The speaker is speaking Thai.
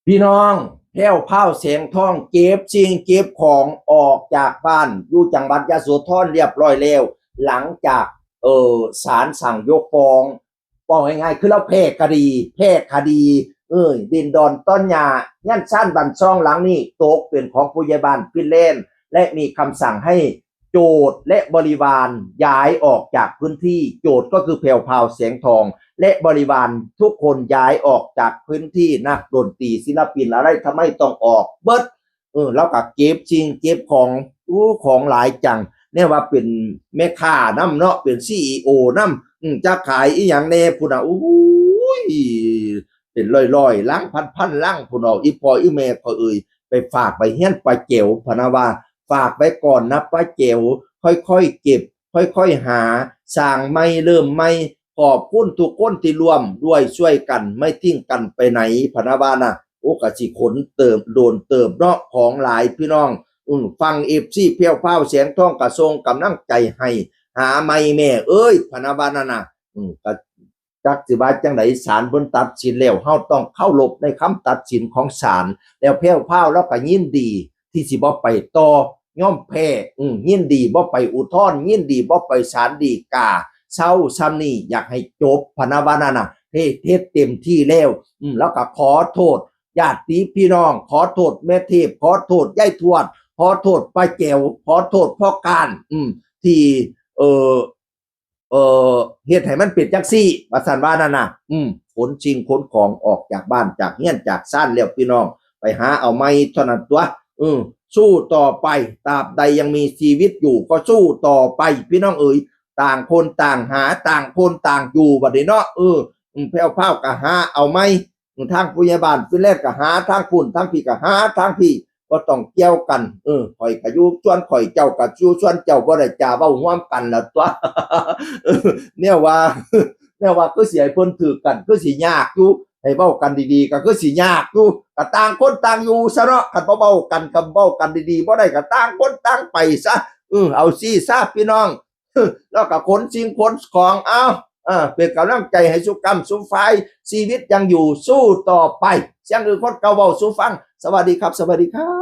พี่น้องแพ้วพราวแสงทองเก็บสิ่งเก็บของออกจากบ้านอยู่จังหวัดยโสธรเรียบร้อยแล้วหลังจากศาลสั่งยกฟ้องง่ายๆคือเราแพ้คดีดินดอนต้นหญ้าย่านชั้นบันซ่องหลังนี้ตกเป็นของผู้ใหญ่บ้านฟินแลนด์และมีคำสั่งให้โจทย์และบริวารย้ายออกจากพื้นที่โจทย์ก็คือแผ่วพราวแสงทองและบริวารทุกคนย้ายออกจากพื้นที่นักดนตรีศิลปินอะไรทำไมต้องออกเบิดแล้วก็เก็บจริงเก็บของหลายจังเนี่ยว่าเป็นแม่ค้าน้ำเนาะเป็นซีอีโอน้ำจะขายอีหยังแน่พุ่นน่ะอุ้ยเป็นร้อยๆล้างพันล้างพุ่นเอาอีพออีแม่ก็ไปฝากไปเฮียนไปเจียวพนะว่าฝากไปก่อนนะป้าเจียวค่อยๆเก็บค่อยๆหาสร้างไม่เริ่มไม่ขอบคุณทุกคนที่ร่วมด้วยช่วยกันไม่ทิ้งกันไปไหนพนะว่านะโอ้กะสิขนเติมโดนเติมเนาะของหลายพี่น้องฟังFCเพียวพาวแสงทองกระทรงกำลังใจให้หาไม่แม่เอ้ยพนะว่านั่นน่ะก็จักสิว่าจังไดศาลเพิ่นตัดสินแล้วเฮาต้องเคารพในคำตัดสินของศาลแล้วเพียวพาวแล้วก็ยินดีที่สิบ่ไปต่อย่อมแพ้ยินดีบ่ไปอุทธรณ์ยินดีบ่ไปศาลฎีกาเศร้าซ้ำนี่อยากให้จบพนะว่านั่นน่ะเฮ็ดเต็มที่แล้วแล้วก็ขอโทษญาติพี่น้องขอโทษแม่เทพขอโทษยายทวดขอโทษป้าแจ๋วขอโทษพ่อการที่เอ่อเฮ็ดให้มันเป็นจังซี่ว่าซั่นว่านั่นน่ะขนสิ่งขนของออกจากบ้านจากเฮียนจากซ่านแล้วพี่น้องไปหาเอาไม้เท่านั้นตัวสู้ต่อไปตราบใดยังมีชีวิตอยู่ก็สู้ต่อไปพี่น้องเอ๋ยต่างคนต่างหาต่างคนต่างอยู่บัดนี้เนาะแผ่วพราวก็หาเอาไม้ทางผู้ใหญ่บ้านฟินแลนด์ก็หาทางพุ่นทางพี่ก็หาทางพี่ก็ต้องเกี่ยวกันข่อยก็อยู่ส่วนข่อยเจ้าก็อยู่ส่วนเจ้าบ่ได้จ้าเว้าร่วมกันแล้วตัวเนี่ยว่าเนี่ยว่าคือสิให้เพิ่นถือกันคือสิยากอยู่ให้เว้ากันดีๆก็คือสิยากอยู่ก็ต่างคนต่างอยู่ซะเนาะคันบ่เว้ากันคำเว้ากันดีๆบ่ได้ก็ต่างคนต่างไปซะเอาสิซะพี่น้องแล้วก็ขนสิ่งขนของเอาเป็นกำลังใจให้สุกรรมสุฝ่ายชีวิตยังอยู่สู้ต่อไปเสียงอื่นคนเก่าเว้าสู่ฟังสวัสดีครับสวัสดีครับ